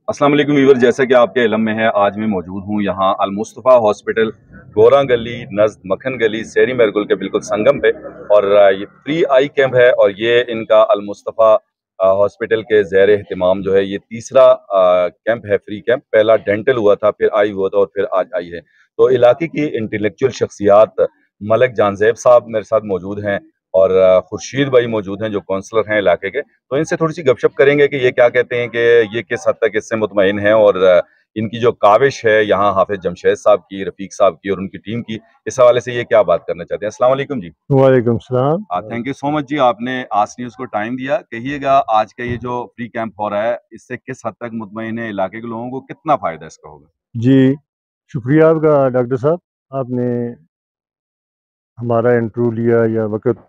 अस्सलाम वालेकुम व्यूअर, जैसा कि आपके इल्म में है, आज मैं मौजूद हूँ यहाँ अलमुस्तफ़ा हॉस्पिटल, गोरा गली नज़द मक्खन गली, सेरी मेरगुल के बिल्कुल संगम पे। और ये फ्री आई कैंप है और ये इनका अलमुस्तफ़ा हॉस्पिटल के ज़ेर एहतिमाम जो है ये तीसरा कैंप है, फ्री कैंप। पहला डेंटल हुआ था, फिर आई हुआ था और फिर आज आई है। तो इलाके की इंटेलेक्चुअल शख्सियात मलिक जानज़ेब साहब मेरे साथ मौजूद हैं और खुर्शीद भाई मौजूद हैं जो काउंसलर हैं इलाके के। तो इनसे थोड़ी सी गपशप करेंगे कि ये क्या कहते हैं कि ये किस हद तक इससे मुतमईन हैं और इनकी जो काविश है यहाँ हाफिज जमशेद साहब की, रफीक साहब की और उनकी टीम की, इस हवाले से ये क्या बात करना चाहते हैं। अस्सलाम वालेकुम जी। वालेकुम सलाम। थैंक यू सो मच जी, आपने आज न्यूज़ को टाइम दिया। कहिएगा आज का ये जो फ्री कैंप हो रहा है इससे किस हद तक मुतमईन है, इलाके के लोगों को कितना फ़ायदा इसका होगा। जी, शुक्रिया आपका डॉक्टर साहब, आपने हमारा इंटरव्यू लिया या वक़्त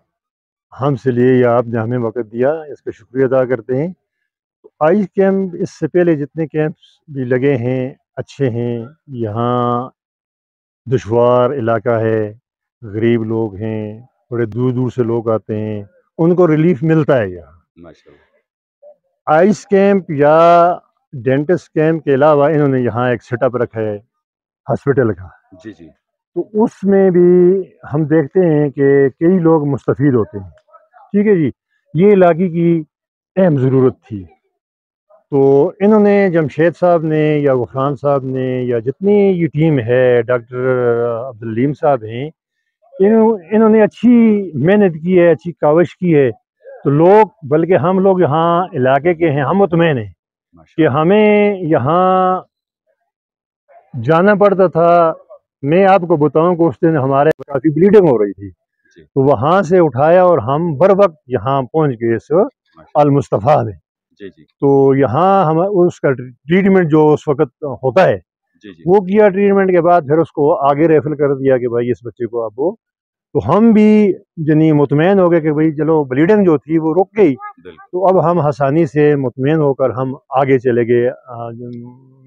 हमसे लिए या आपने हमें वक़्त दिया, इसका शुक्रिया अदा करते हैं। तो आई कैंप इससे पहले जितने कैंप्स भी लगे हैं अच्छे हैं। यहाँ दुश्वार इलाका है, गरीब लोग हैं, बड़े दूर दूर से लोग आते हैं, उनको रिलीफ मिलता है यहाँ। माशाल्लाह। आइस कैंप या डेंटिस्ट कैंप के अलावा इन्होंने यहाँ एक सेटअप रखा है हॉस्पिटल का। जी जी। तो उसमें भी हम देखते हैं कि कई लोग मुस्तफ़ीद होते हैं। ठीक है जी, ये इलाके की अहम ज़रूरत थी। तो इन्होंने जमशेद साहब ने या गफरान साहब ने या जितनी ये टीम है, डॉक्टर अब्दुल्लीम साहब हैं, इन्होंने अच्छी मेहनत की है, अच्छी काविश की है। तो लोग, बल्कि हम लोग यहाँ इलाके के हैं, हम मुतमईन हैं कि हमें यहाँ जाना पड़ता था। मैं आपको बताऊं कि उस दिन हमारे काफ़ी ब्लीडिंग हो रही थी, तो वहाँ से उठाया और हम बर वक्त यहाँ पहुँच गए इस अलमुस्तफ़ा में। जी जी। तो यहाँ हम उसका ट्रीटमेंट जो उस वक्त होता है जी जी। वो किया। ट्रीटमेंट के बाद फिर उसको आगे रेफर कर दिया कि भाई इस बच्चे को आप वो। तो हम भी जनी मुतमईन हो गए कि भाई चलो ब्लीडिंग जो थी वो रुक गई। तो अब हम आसानी से मुतमईन होकर हम आगे चले गए,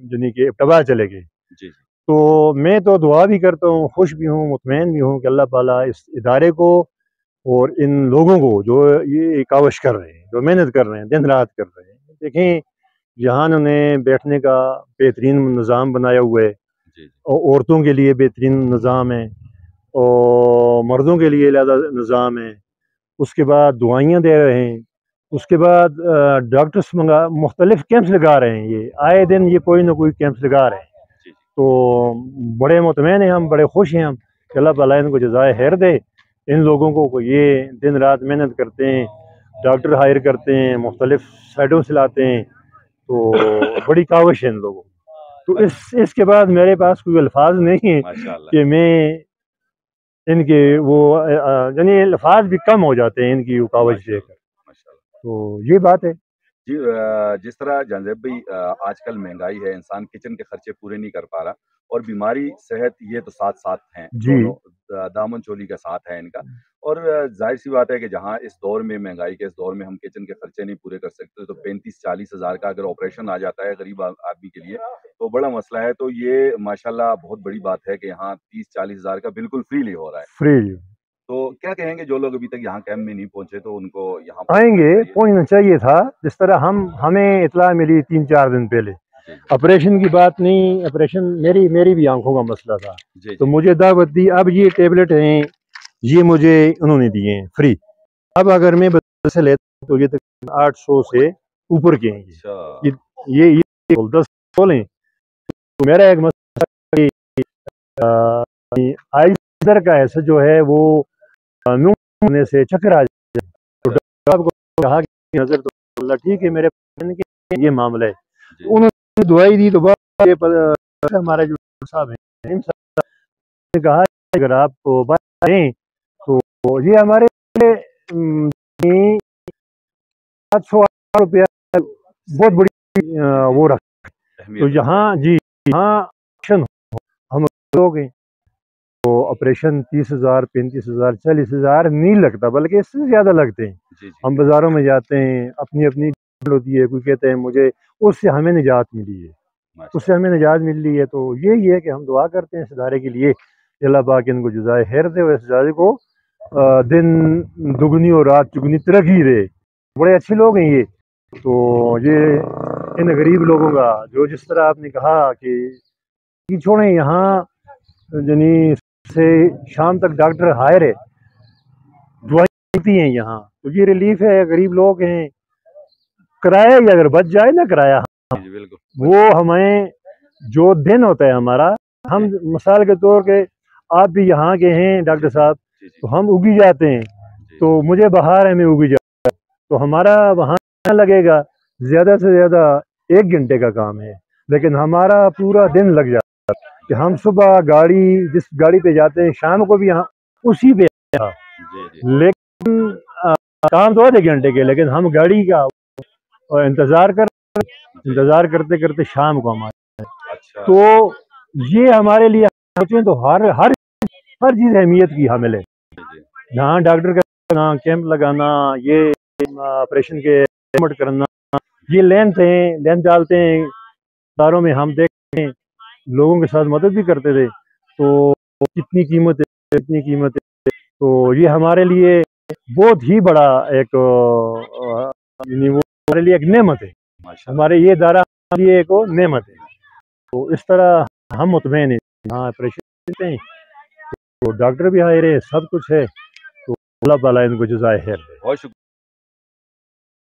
जनी के इब्तदा चले गए। तो मैं तो दुआ भी करता हूँ, खुश भी हूँ, मुतमईन भी हूँ कि अल्लाह ताला इस इदारे को और इन लोगों को जो ये काविश कर रहे हैं, जो मेहनत कर रहे हैं, दिन रात कर रहे हैं। देखें, यहाँ उन्होंने बैठने का बेहतरीन निज़ाम बनाया हुआ है और औरतों के लिए बेहतरीन निज़ाम है और मर्दों के लिए अलग निज़ाम है। उसके बाद दुआइयाँ दे रहे हैं। उसके बाद डॉक्टर्स मुख्तलिफ कैंप्स लगा रहे हैं। ये आए दिन ये कोई ना कोई कैंप्स लगा रहे हैं। तो बड़े मुतमईन हैं हम, बड़े खुश हैं हम कि अल्लाह ताला इनको जज़ाए खैर दे। इन लोगों को ये दिन रात मेहनत करते हैं, डॉक्टर हायर करते हैं, मुख्तलिफ साइडों से लाते हैं। तो बड़ी काविश है इन लोगों। तो इसके बाद मेरे पास कोई अल्फाज नहीं है कि मैं इनके वो यानी अल्फाज भी कम हो जाते हैं इनकी काविश देखकर। तो ये बात है जी। जिस तरह जानजेब भाई, आजकल महंगाई है, इंसान किचन के खर्चे पूरे नहीं कर पा रहा और बीमारी सेहत ये तो साथ साथ हैं, दोनों दामन चोली का साथ है इनका। और जाहिर सी बात है कि जहाँ इस दौर में, महंगाई के इस दौर में हम किचन के खर्चे नहीं पूरे कर सकते, तो 35-40 हज़ार का अगर ऑपरेशन आ जाता है गरीब आदमी के लिए तो बड़ा मसला है। तो ये माशाल्लाह बहुत बड़ी बात है कि यहाँ 30-40 हज़ार का बिल्कुल फ्रीली हो रहा है। फ्री। तो क्या कहेंगे जो लोग अभी तक यहाँ कैंप में नहीं पहुंचे, तो उनको यहाँ आएंगे, पहुंचना चाहिए था। जिस तरह हमें इतला मिली 3-4 दिन पहले, ऑपरेशन की बात नहीं, ऑपरेशन मेरी भी आंखों का मसला था, तो मुझे दावत दी। अब ये टेबलेट हैं, ये मुझे उन्होंने दिए हैं फ्री। अब अगर मैं से लेता तो ये तक 800 से ऊपर के हैं। ये 10 बोलें तो मेरा एक मसला आइज़र का ऐसा जो है वो होने से चक्कर आ जाए। तो डॉक्टर साहब को कहा कि नजर तो अल्लाह ठीक है, मेरे के ये मामला है। तो उन्होंने दवाई दी। तो हमारे जो साहब हैं ने कहा अगर आप बताएं तो ये हमारे 700 रुपया बहुत बड़ी वो रख। तो यहाँ जी, यहाँ हम लोग हैं तो ऑपरेशन 30,000, 35,000, 40,000 नहीं लगता, बल्कि इससे ज़्यादा लगते हैं। हम बाज़ारों में जाते हैं, अपनी अपनी होती है, कोई कहते हैं मुझे उससे हमें निजात मिली है, उससे हमें निजात मिल रही है। तो यही है कि हम दुआ करते हैं इस इदारे के लिए, अल्लाह पाक इनको जज़ाए खैर दे और इस इदारे को दिन दुगनी और रात चुगनी तरक्की दे। बड़े अच्छे लोग हैं ये। तो ये ان غریب لوگوں کا جو جس طرح آپ نے کہا کہ چھوڑیں یہاں یعنی سے شام تک ڈاکٹر ہائر ہے، دعائیں ملتی ہیں یہاں، تو یہ ریلیف ہے. غریب لوگ ہیں، کرایہ ہی اگر بچ جائے نا کرایہ، وہ ہمیں جو دن ہوتا ہے ہمارا، ہم مثال کے طور پہ آپ بھی یہاں کے ہیں ڈاکٹر صاحب، تو ہم اگی جاتے ہیں، تو مجھے بہار ہے میں اگی جاتا ہوں، تو ہمارا وہاں لگے گا زیادہ سے زیادہ 1 گھنٹے کا کام ہے، لیکن ہمارا پورا دن لگ جاتا ہے کہ ہم صبح گاڑی جس گاڑی پہ جاتے ہیں شام کو بھی یہاں اسی پہ، لیکن کام تو 1 گھنٹے کے، لیکن ہم گاڑی کا انتظار کرتے کرتے شام کو ہمارے، تو یہ ہمارے لیے تو ہر چیز اہمیت کی حامل ہے. جہاں ڈاکٹر کا کیمپ لگانا، یہ آپریشن کے ایڈمٹ کرنا، یہ لینتھ ڈالتے ہیں داروں میں، ہم دیکھتے ہیں لوگوں کے ساتھ مدد بھی کرتے تھے، تو کتنی قیمت ہے، تو یہ ہمارے لیے بہت ہی بڑا ایک ہمارے لیے ایک نعمت ہے، ہمارے یہ ادارہ ہمارے لیے ایک نعمت ہے. تو اس طرح ہم مطمئن ہیں، یہاں آپریشن کرتے ہیں تو ڈاکٹر بھی ہائر ہے، سب کچھ ہے، تو اللہ تعالیٰ ان کو جزائے خیر دے.